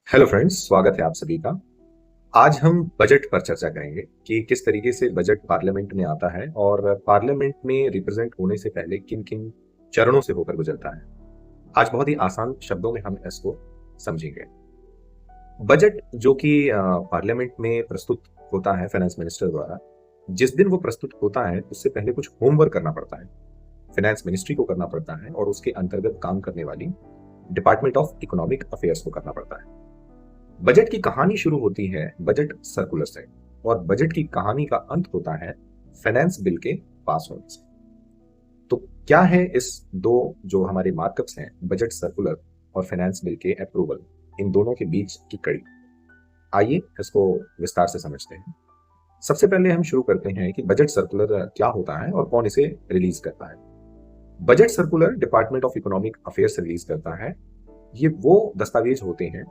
Hello friends, स्वागत है आप सभी का। आज हम बजट पर चर्चा करेंगे कि किस तरीके से बजट पार्लियामेंट में आता है और पार्लियामेंट में रिप्रेजेंट होने से पहले किन किन चरणों से होकर गुजरता है। आज बहुत ही आसान शब्दों में हम इसको समझेंगे। बजट जो कि पार्लियामेंट में प्रस्तुत होता है फाइनेंस मिनिस्टर द्वारा, जिस दिन वो प्रस्तुत होता है उससे पहले कुछ होमवर्क करना पड़ता है, फाइनेंस मिनिस्ट्री को करना पड़ता है और उसके अंतर्गत काम करने वाली डिपार्टमेंट ऑफ इकोनॉमिक अफेयर्स को करना पड़ता है। बजट की कहानी शुरू होती है बजट सर्कुलर से और बजट की कहानी का अंत होता है फाइनेंस बिल के पास होने से। तो क्या है इस दो जो हमारे मार्कअप्स हैं, बजट सर्कुलर और फाइनेंस बिल के अप्रूवल, इन दोनों के बीच की कड़ी। आइए इसको विस्तार से समझते हैं। सबसे पहले हम शुरू करते हैं कि बजट सर्कुलर क्या होता है और कौन इसे रिलीज करता है। Budget circular department of economic affairs release करता है। ये वो दस्तावेज होते हैं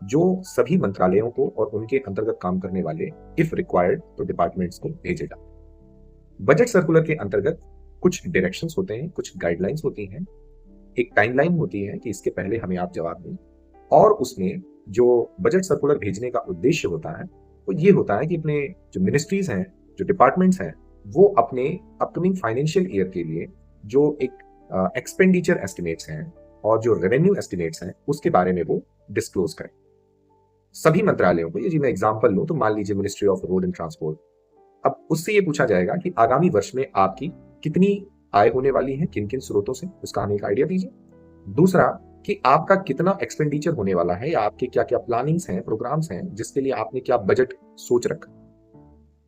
जो सभी मंत्रालयों को और उनके अंतर्गत काम करने वाले इफ रिक्वायर्ड तो डिपार्टमेंट्स को भेजे जाते हैं। बजट सर्कुलर के अंतर्गत कुछ डायरेक्शंस होते हैं, कुछ गाइडलाइंस होती हैं, एक टाइमलाइन होती है कि इसके पहले हमें आप जवाब दें। और उसमें जो बजट सर्कुलर भेजने का उद्देश्य होता है वो ये होता है कि अपने जो मिनिस्ट्रीज हैं, जो डिपार्टमेंट्स हैं, वो अपने अपकमिंग फाइनेंशियल ईयर के लिए जो एक एक्सपेंडिचर एस्टिमेट्स हैं और जो रेवेन्यू एस्टिमेट्स हैं उसके बारे में वो डिस्क्लोज करें सभी मंत्रालयों को। ये जी मैं एग्जांपल लूं तो मान लीजिए ministry of road and transport. अब उससे ये पूछा जाएगा कि आगामी वर्ष में आपकी कितनी आय होने वाली है, किन किन स्रोतों से, उसका हमें एक आइडिया दीजिए। दूसरा कि आपका कितना एक्सपेंडिचर होने वाला है या आपके क्या क्या प्लानिंग्स हैं, प्रोग्राम्स हैं, जिसके लिए आपने क्या बजट सोच रखा।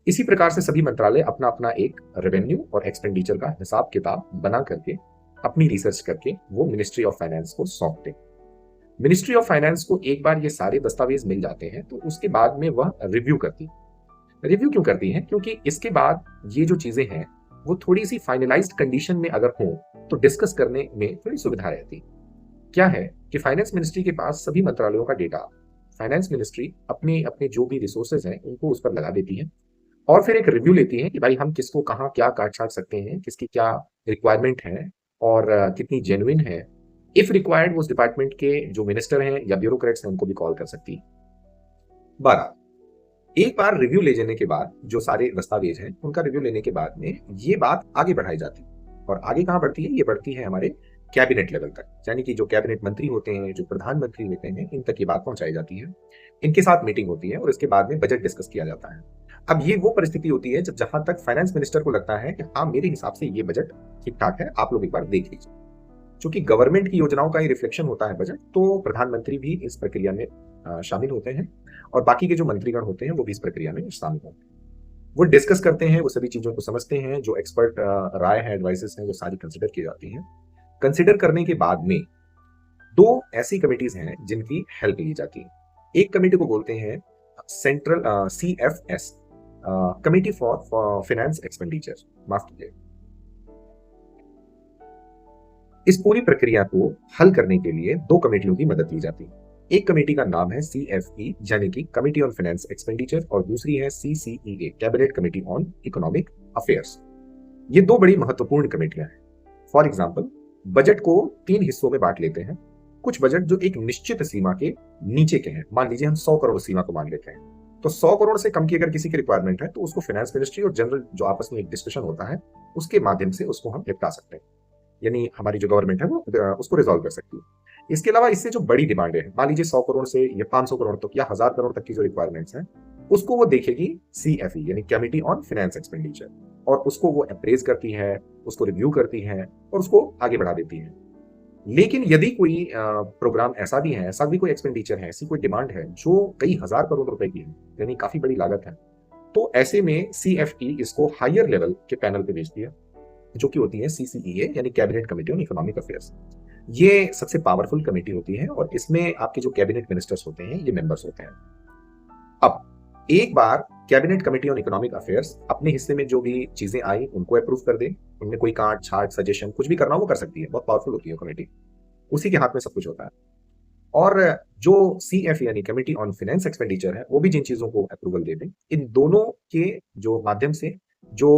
इसी प्रकार से सभी मंत्रालय अपना अपना एक रेवेन्यू और एक्सपेंडिचर का हिसाब किताब बना करके अपनी रिसर्च करके वो मिनिस्ट्री ऑफ फाइनेंस को सौंपते हैं। मिनिस्ट्री ऑफ फाइनेंस को एक बार ये सारे दस्तावेज मिल जाते हैं तो उसके बाद में वह रिव्यू करती है। रिव्यू क्यों करती है? क्योंकि इसके बाद ये जो चीजें हैं वो थोड़ी सी फाइनलाइज्ड कंडीशन में अगर हो तो डिस्कस करने में थोड़ी सुविधा रहती। क्या है कि फाइनेंस मिनिस्ट्री के पास सभी मंत्रालयों का डेटा, फाइनेंस मिनिस्ट्री अपने अपने जो भी रिसोर्सेज हैं उनको उस पर लगा देती है और फिर एक रिव्यू लेती है कि भाई हम किसको कहाँ क्या काट छाट सकते हैं, किसकी क्या रिक्वायरमेंट है और कितनी जेन्युइन है। इफ रिक्वायर्ड वो उस डिपार्टमेंट के जो मिनिस्टर हैं या ब्यूरोक्रेट्स हैं उनको भी कॉल कर सकती है। 12, एक बार रिव्यू ले लेने के बाद जो सारे दस्तावेज हैं उनका रिव्यू लेने के बाद में ये बात आगे बढ़ाई जाती है और आगे कहाँ बढ़ती है? ये बढ़ती है हमारे कैबिनेट लेवल तक, यानी कि जो कैबिनेट मंत्री होते हैं, जो प्रधानमंत्री होते हैं, इन तक ये बात पहुंचाई जाती है। इनके साथ मीटिंग होती है और इसके बाद में बजट डिस्कस किया जाता है। अब ये वो परिस्थिति होती है जब जहां तक फाइनेंस मिनिस्टर को लगता है कि हाँ मेरे हिसाब से ये बजट ठीक ठाक है, आप लोग एक बार देख लीजिए। चूंकि गवर्नमेंट की योजनाओं का ही रिफ्लेक्शन होता है बजट, तो प्रधानमंत्री भी इस प्रक्रिया में शामिल होते हैं और बाकी के जो मंत्रीगण होते हैं वो भी इस प्रक्रिया में शामिल होते हैं। वो डिस्कस करते हैं, वो सभी चीजों को समझते हैं, जो एक्सपर्ट राय है, एडवाइसेस हैं, वो सारी कंसिडर की जाती हैं। कंसिडर करने के बाद में दो ऐसी कमिटीज हैं जिनकी हेल्प ली जाती है। एक कमेटी को बोलते हैं central CFS, committee for finance expenditure. माफ कीजिए। इस पूरी प्रक्रिया को हल करने के लिए दो कमेटियों की मदद ली जाती है। एक कमेटी का नाम है CFE यानी कि कमेटी ऑन फाइनेंस एक्सपेंडिचर और दूसरी है CCEA, cabinet committee on economic affairs. ये दो बड़ी महत्वपूर्ण कमेटियां हैं। फॉर एग्जाम्पल, बजट को तीन हिस्सों में बांट लेते हैं। कुछ बजट जो एक निश्चित सीमा के नीचे के हैं, मान लीजिए हम 100 करोड़ सीमा को मान लेते हैं, तो 100 करोड़ से कम की अगर किसी की रिक्वायरमेंट है तो उसको फाइनेंस मिनिस्ट्री और जनरल जो आपस में एक डिस्कशन होता है उसके माध्यम से उसको हम निपटा सकते हैं, यानी हमारी जो गवर्नमेंट है वो उसको रिजॉल्व कर सकती है। इसके अलावा इससे जो बड़ी डिमांड है, मान लीजिए 100 करोड़ से या 500 करोड़ तक या 1000 करोड़ तक की जो रिक्वायरमेंट्स हैं, उसको वो देखेगी CFE यानी कमिटी ऑन फाइनेंस एक्सपेंडिचर, और उसको वो अप्रेज करती है, उसको रिव्यू करती है और उसको आगे बढ़ा देती है। लेकिन यदि कोई प्रोग्राम ऐसा भी है, ऐसा भी कोई एक्सपेंडिचर है, ऐसी कोई डिमांड है जो कई हजार करोड़ रुपए की है, यानी काफी बड़ी लागत है, तो ऐसे में CFE इसको हायर लेवल के पैनल पे भेजती है जो कि होती है CCEA यानी cabinet committee on economic affairs. ये सबसे पावरफुल कमेटी होती है और इसमें आपके जो कैबिनेट मिनिस्टर्स होते हैं ये मेंबर्स होते हैं। अब एक बार cabinet committee on economic affairs अपने हिस्से में जो भी चीजें आई उनको अप्रूव कर दे, उनमें कोई काट छाट सजेशन कुछ भी करना हो वो कर सकती है, बहुत पावरफुल होती है कमेटी, उसी के हाथ में सब कुछ होता है। और जो CF यानी कमेटी ऑन फाइनेंस एक्सपेंडिचर है वो भी जिन चीजों को अप्रूवल दे दे, इन दोनों के जो माध्यम से जो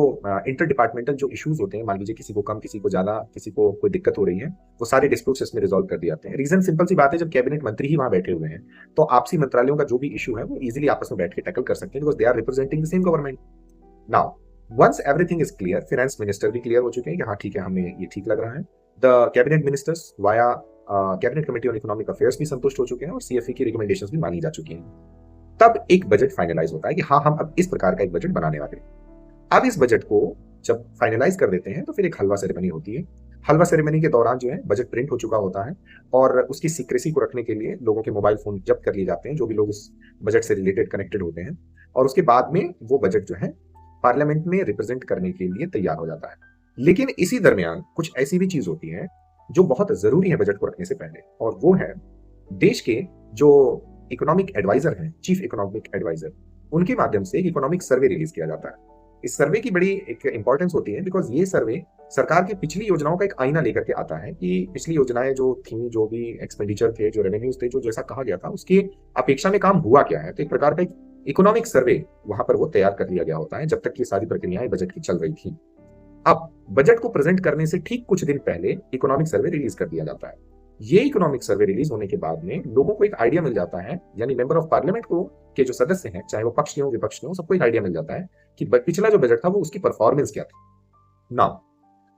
इंटर डिपार्टमेंटल जो इश्यूज होते हैं, मान लीजिए किसी को कम, किसी को ज्यादा, किसी को कोई दिक्कत हो रही है, वो सारे डिस्प्यूट्स इसमें रिजॉल्व कर दिए जाते हैं। रीजन सिंपल सी बात है, जब कैबिनेट मंत्री ही वहां बैठे हुए हैं तो आपसी मंत्रालयों का जो भी इशू है वो इजीली आपस में बैठ के टैकल कर सकते हैं, because they are representing the same government. Now once everything is clear, finance minister भी क्लियर हो चुके हैं कि हाँ ठीक है, हमें ये ठीक लग रहा है। The cabinet ministers via cabinet committee on economic affairs भी संतुष्ट हो चुके हैं और सीएफई की रिकमेंडेशंस भी मानी जा चुकी हैं। तब एक बजट फाइनलाइज होता है कि हाँ, हम अब इस प्रकार का एक बजट बनाने वाले हैं। अब इस बजट को जब फाइनलाइज कर देते हैं तो फिर एक हलवा सेरेमनी होती है। हलवा सेरेमनी के दौरान जो है बजट प्रिंट हो चुका होता है और उसकी सीक्रेसी को रखने के लिए लोगों के मोबाइल फोन जब्त कर लिए जाते हैं, जो भी लोग उस बजट से रिलेटेड कनेक्टेड होते हैं, और उसके बाद में वो बजट जो है पार्लियामेंट में रिप्रेजेंट करने के लिए तैयार हो जाता है। लेकिन इसी दरमियान कुछ ऐसी भी चीज होती है जो बहुत जरूरी है बजट को रखने से पहले, और वो है देश के जो इकोनॉमिक एडवाइजर हैं, चीफ इकोनॉमिक एडवाइजर, उनके माध्यम से एक इकोनॉमिक सर्वे रिलीज किया जाता है। इस सर्वे की बड़ी एक इंपॉर्टेंस होती है, बिकॉज ये सर्वे सरकार की पिछली योजनाओं का एक आईना लेकर के आता है कि पिछली योजनाएं जो थी, जो भी एक्सपेंडिचर थे, जो रेवेन्यूज थे, जो जैसा कहा गया था उसकी अपेक्षा में काम हुआ क्या है। तो एक प्रकार का एक इकोनॉमिक सर्वे वहां पर वो तैयार कर लिया गया होता है जब तक की सारी प्रक्रियाएं बजट की चल रही थी। अब बजट को प्रेजेंट करने से ठीक कुछ दिन पहले इकोनॉमिक सर्वे रिलीज कर दिया जाता है। ये इकोनॉमिक सर्वे रिलीज होने के बाद में लोगों को एक आइडिया मिल जाता है, यानी मेंबर ऑफ पार्लियामेंट को के जो सदस्य हैं, चाहे वो पक्ष के हो विपक्ष के हो, सबको एक आइडिया मिल जाता है कि पिछला जो बजट था वो उसकी परफॉर्मेंस क्या थी। नाउ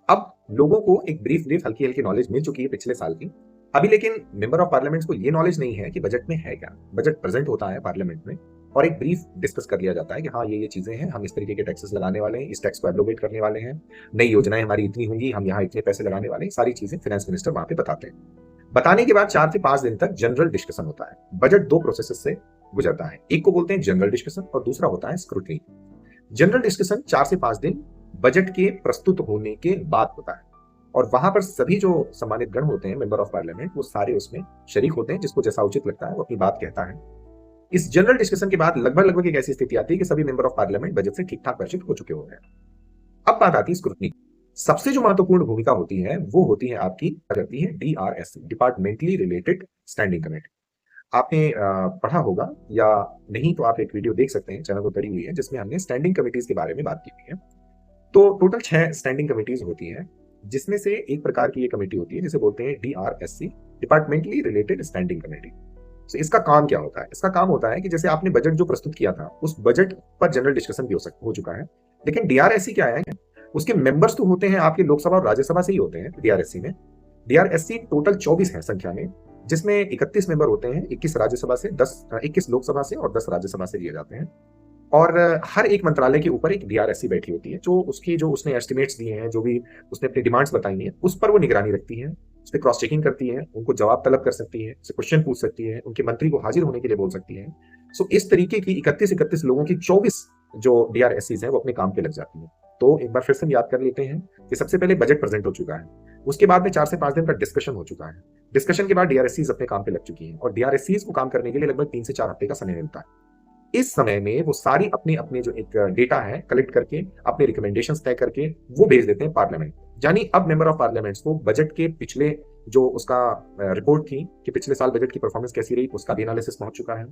अब लोगों को एक ब्रीफ ब्रीफ हल्की हल्की नॉलेज मिल चुकी है पिछले साल की। अभी लेकिन मेंबर ऑफ पार्लियामेंट को ये नॉलेज नहीं है कि बजट में है क्या। बजट प्रेजेंट होता है पार्लियामेंट में और एक ब्रीफ डिस्कस कर लिया जाता है कि हाँ ये चीजें हैं, हम इस तरीके के टैक्सेस लगाने वाले हैं, इस टैक्स को एब्रोगेट करने वाले हैं, नई योजनाएं हमारी इतनी होंगी, हम यहाँ इतने पैसे लगाने वाले हैं, सारी चीजें फाइनेंस मिनिस्टर वहां पे बताते हैं। बताने के बाद 4 से 5 दिन तक जनरल डिस्कशन होता है। बजट 2 प्रोसेस से गुजरता है, एक को बोलते हैं जनरल डिस्कशन और दूसरा होता है स्क्रूटनी। जनरल डिस्कशन 4 से 5 दिन बजट के प्रस्तुत होने के बाद होता है और वहां पर सभी जो सम्मानित गण होते हैं, मेंबर ऑफ पार्लियामेंट, वो सारे उसमें शरीक होते हैं। जिसको जैसा उचित लगता है वो अपनी बात कहता है। इस जनरल डिस्कशन के बाद लगभग एक ऐसी स्थिति आती है कि सभी मेंबर ऑफ पार्लियामेंट बजट से ठीक ठाक परिचित हो चुके होते हैं। अब बात आती है स्क्रूटनी। सबसे जो महत्वपूर्ण भूमिका होती है वो होती है आपकी, करती है डीआरएससी, डिपार्टमेंटली रिलेटेड स्टैंडिंग कमेटी। आपने पढ़ा होगा या नहीं तो आप एक वीडियो देख सकते हैं, चैनल पर पड़ी हुई है, जिसमें हमने स्टैंडिंग कमेटीज के बारे में बात की हुई है। तो टोटल 6 स्टैंडिंग कमेटीज होती हैं, जिसमें से एक प्रकार की ये कमेटी होती है जिसे बोलते हैं डीआरएससी, डिपार्टमेंटली रिलेटेड स्टैंडिंग कमेटी। तो इसका काम क्या होता है? इसका काम होता है कि जैसे आपने बजट जो प्रस्तुत किया था उस बजट पर जनरल डिस्कशन भी हो चुका है, लेकिन डीआरएससी क्या है, उसके मेंबर्स तो होते हैं आपके लोकसभा और राज्यसभा से ही होते हैं। डीआरएससी में डीआरएससी टोटल 24 है संख्या में, जिसमें 31 मेंबर होते हैं, 21 राज्यसभा से, 21 लोकसभा से और 10 राज्यसभा से लिए जाते हैं। और हर एक मंत्रालय के ऊपर एक डीआरएससी बैठी होती है, जो उसने एस्टिमेट्स दिए हैं, जो भी उसने अपनी डिमांड्स बताई हैं, उस पर वो निगरानी रखती है, उस पर क्रॉस चेकिंग करती है, उनको जवाब तलब कर सकती है, उससे क्वेश्चन पूछ सकती है, उनके मंत्री को हाजिर होने के लिए बोल सकती है। सो इस तरीके की 31 लोगों की 24 जो डीआरएससीज हैं वो अपने काम पे लग जाती है। तो एक बार फिर से याद कर लेते हैं कि सबसे पहले बजट प्रेजेंट हो चुका है, उसके बाद में 4 से 5 दिन का डिस्कशन हो चुका है, डिस्कशन के बाद डीआरएससीज अपने काम पे लग चुकी हैं और डीआरएससीज को काम करने के लिए लगभग 3 से 4 हफ्ते का समय मिलता है। इस समय में वो सारी अपने अपने जो एक डेटा है कलेक्ट करके, अपने रिकमेंडेशंस तय करके वो भेज देते हैं पार्लियामेंट। यानी अब मेंबर ऑफ पार्लियामेंट्स को बजट के पिछले जो उसका रिपोर्ट थी कि पिछले साल बजट की परफॉर्मेंस कैसी रही, उसका भी एनालिसिस पहुंच चुका है,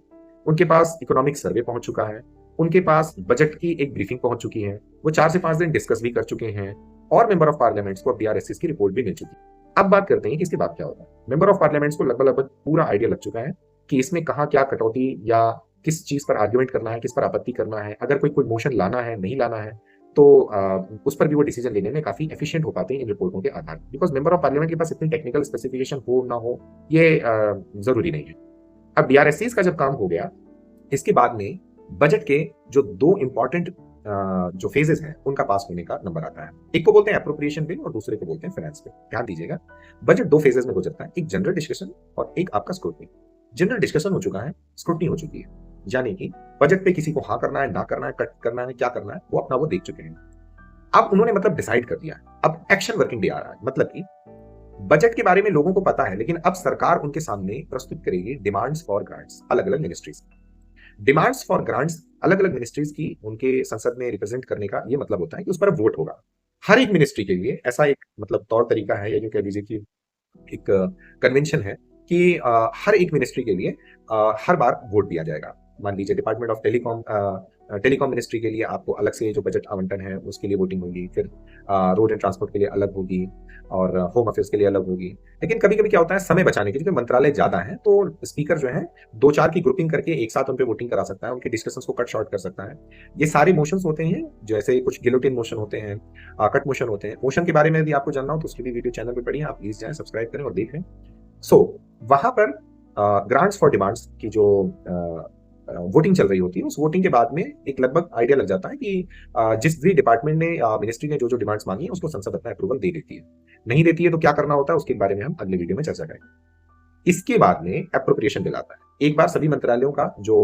उनके पास इकोनॉमिक सर्वे पहुंच चुका है, उनके पास बजट की एक ब्रीफिंग पहुंच चुकी है, वो 4 से 5 दिन डिस्कस भी कर चुके हैं और मेंबर ऑफ पार्लियामेंट्स को डीआरएससी की रिपोर्ट भी मिल चुकी है। अब बात करते हैं कि इसके बाद क्या होता है। मेंबर ऑफ पार्लियामेंट्स को लगभग पूरा आइडिया लग चुका है कि इसमें कहाँ क्या कटौती या किस चीज पर आर्ग्यूमेंट करना है, किस पर आपत्ति करना है, अगर कोई मोशन लाना है, नहीं लाना है, तो उस पर भी वो डिसीजन लेने में काफी एफिशिएंट हो पाते हैं इन रिपोर्टों के आधार पर। बिकॉज मेंबर ऑफ पार्लियामेंट के पास इतनी टेक्निकल स्पेसिफिकेशन हो ना हो ये जरूरी नहीं है। अब डीआरएससीज का जब काम हो गया, इसके बाद में बजट के जो 2 इंपॉर्टेंट जो फेजेस हैं उनका पास होने का नंबर आता है। एक को बोलते हैं अप्रोप्रिएशन बिल और दूसरे को बोलते हैं फाइनेंस बिल। ध्यान दीजिएगा, बजट 2 फेजेस में गुजरता है, एक जनरल डिस्कशन और एक आपका स्क्रूटनी। जनरल डिस्कशन हो चुका है, स्क्रूटनी हो चुकी है, यानी कि बजट पे किसी को हाँ करना है, ना करना है, कट करना है, क्या करना है, वो अपना वो देख चुके हैं। अब उन्होंने मतलब डिसाइड कर दिया है, अब एक्शन वर्किंग डे आ रहा है। मतलब कि बजट के बारे में लोगों को पता है, लेकिन अब सरकार उनके सामने प्रस्तुत करेगी डिमांड्स फॉर ग्रांट्स अलग अलग मिनिस्ट्रीज। डिमांड्स फॉर ग्रांट्स अलग अलग मिनिस्ट्रीज की उनके संसद में रिप्रेजेंट करने का ये मतलब होता है कि उस पर वोट होगा। हर एक मिनिस्ट्री के लिए ऐसा एक मतलब तौर तरीका है, या जो कह लीजिए कि एक कन्वेंशन है कि हर एक मिनिस्ट्री के लिए हर बार वोट दिया जाएगा। मान लीजिए department of telecom telecom ministry के लिए आपको अलग से जो बजट आवंटन है उसके लिए वोटिंग होगी, फिर रोड एंड ट्रांसपोर्ट के लिए अलग होगी, और होम अफेयर्स के लिए अलग होगी। लेकिन कभी कभी क्या होता है, समय बचाने के लिए, क्योंकि मंत्रालय ज्यादा है तो स्पीकर जो है दो चार की ग्रुपिंग करके एक साथ उन पे वोटिंग करा सकता है, उनके डिस्कशंस को कट शॉर्ट कर सकता है। ये सारे मोशंस होते हैं, जैसे कुछ गिलोटिन मोशन होते हैं, कट मोशन होते हैं। मोशन के बारे में यदि आपको जानना हो तो उसकी भी वीडियो चैनल पे पड़ी है, आप प्लीज जाएं, सब्सक्राइब करें और देखें। सो वहां पर ग्रांट्स फॉर डिमांड्स की जो वोटिंग चल रही होती है, उस वोटिंग के बाद में एक लगभग आइडिया लग जाता है कि जिस भी डिपार्टमेंट ने, मिनिस्ट्री ने जो जो डिमांड्स मांगी है उसको संसद अपना अप्रूवल दे देती है। नहीं देती है तो क्या करना होता है, उसके बारे में हम अगले वीडियो में चर्चा करेंगे। इसके बाद में एप्रोप्रिएशन बिल आता है। एक बार सभी मंत्रालयों का जो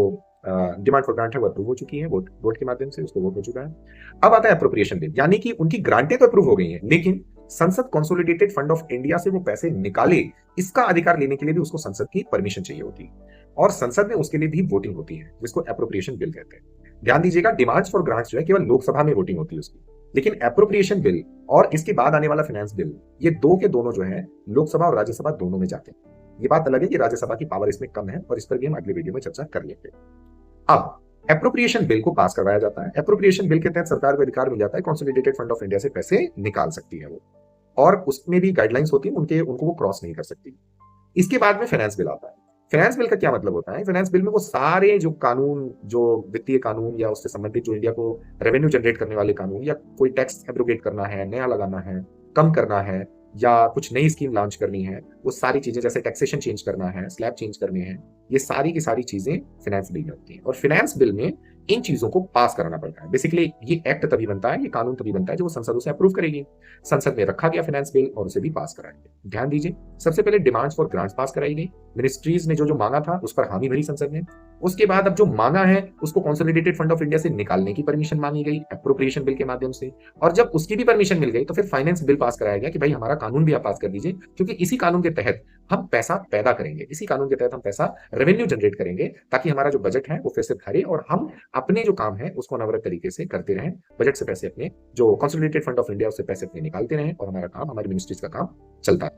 डिमांड फॉर ग्रांट है वो अप्रूव हो चुकी है, वोट के माध्यम से उसको वोट हो चुका है। अब आता है एप्रोप्रिएशन बिल, यानी कि उनकी ग्रांटें तो अप्रूव हो गई हैं, लेकिन संसद कंसोलिडेटेड फंड ऑफ इंडिया से वो पैसे निकाले, इसका अधिकार लेने के लिए भी उसको संसद की परमिशन चाहिए होती है, और संसद में उसके लिए भी वोटिंग होती है, जिसको एप्रोप्रिएशन बिल कहते हैं। ध्यान दीजिएगा, डिमांड्स फॉर ग्रांट्स जो है केवल लोकसभा में वोटिंग होती है उसकी, लेकिन एप्रोप्रिएशन बिल और इसके बाद आने वाला फाइनेंस बिल, ये दो के दोनों जो है लोकसभा और राज्यसभा दोनों में जाते हैं। ये बात अलग है कि राज्यसभा की पावर इसमें कम है, और इस पर भी हम अगले वीडियो में चर्चा कर लेंगे। अब एप्रोप्रिएशन बिल को पास करवाया जाता है। एप्रोप्रिएशन बिल के तहत सरकार को अधिकार मिल जाता है, कंसोलिडेटेड फंड ऑफ इंडिया से पैसे निकाल सकती है वो, और उसमें भी गाइडलाइंस होती है उनको वो क्रॉस नहीं कर सकती। इसके बाद में फाइनेंस बिल आता है। फाइनेंस बिल का क्या मतलब होता है? फाइनेंस बिल में वो सारे जो कानून, जो वित्तीय कानून या उससे संबंधित जो इंडिया को रेवेन्यू जनरेट करने वाले कानून, या कोई टैक्स एब्रोगेट करना है, नया लगाना है, कम करना है, या कुछ नई स्कीम लॉन्च करनी है, वो सारी चीजें, जैसे टैक्सेशन चेंज करना है, स्लैब चेंज करने हैं, ये सारी की सारी चीजें फाइनेंस बिल में होती हैं। और फाइनेंस बिल में इन चीजों को पास कराना पड़ता है। बेसिकली ये एक्ट तभी बनता है, ये कानून तभी बनता है जब वो संसद उसे अप्रूव करेगी। संसद में रखा गया फाइनेंस बिल और उसे भी पास कराएंगे। ध्यान दीजिए, सबसे पहले डिमांड्स फॉर ग्रांट्स पास कराई गई, मिनिस्ट्रीज ने जो जो मांगा था उस पर हामी भरी संसद ने। उसके बाद अब जो मांगा है उसको कंसोलिडेटेड फंड ऑफ इंडिया से निकालने की परमिशन मांगी गई एप्रोप्रिएशन बिल के माध्यम से, और जब उसकी भी परमिशन मिल गई तो फिर फाइनेंस बिल पास कराया गया कि भाई हमारा कानून भी आप पास कर दीजिए, क्योंकि इसी कानून के तहत हम पैसा पैदा करेंगे, इसी कानून के तहत हम पैसा रेवेन्यू जनरेट करेंगे, ताकि हमारा जो बजट है वो फिर से भरे और हम अपने जो काम है उसको अनवरत तरीके से करते रहें। बजट से पैसे अपने, जो कंसोलिडेटेड फंड ऑफ इंडिया उससे पैसे अपने निकालते रहें, और हमारा काम, हमारी मिनिस्ट्रीज का काम चलता है।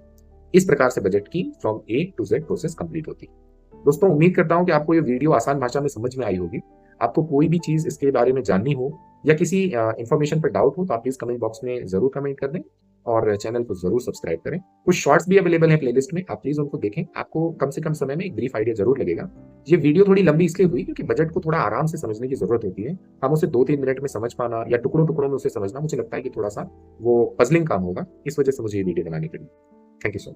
इस प्रकार से बजट की from A to Z process complete होती है। दोस्तों, उम्मीद करता हूं कि आपको ये वीडियो आसान भाषा में समझ में आई होगी। आपको कोई भी चीज इसके बारे में जाननी हो या किसी इंफॉर्मेशन पर डाउट हो तो आप प्लीज कमेंट बॉक्स में जरूर कमेंट कर दें, और चैनल को जरूर सब्सक्राइब करें। कुछ शॉर्ट्स भी अवेलेबल है प्लेलिस्ट में, आप प्लीज उनको देखें, आपको कम से कम समय में एक ब्रीफ आइडिया जरूर लगेगा। ये वीडियो थोड़ी लंबी इसलिए हुई क्योंकि बजट को थोड़ा आराम से समझने की जरूरत होती है। हम उसे 2-3 मिनट में समझ पाना या टुकड़ों टुकड़ों में उसे समझना, मुझे लगता है कि थोड़ा सा वो पजलिंग काम होगा, इस वजह से मुझे ये वीडियो बनानी पड़ी। Thank you so much.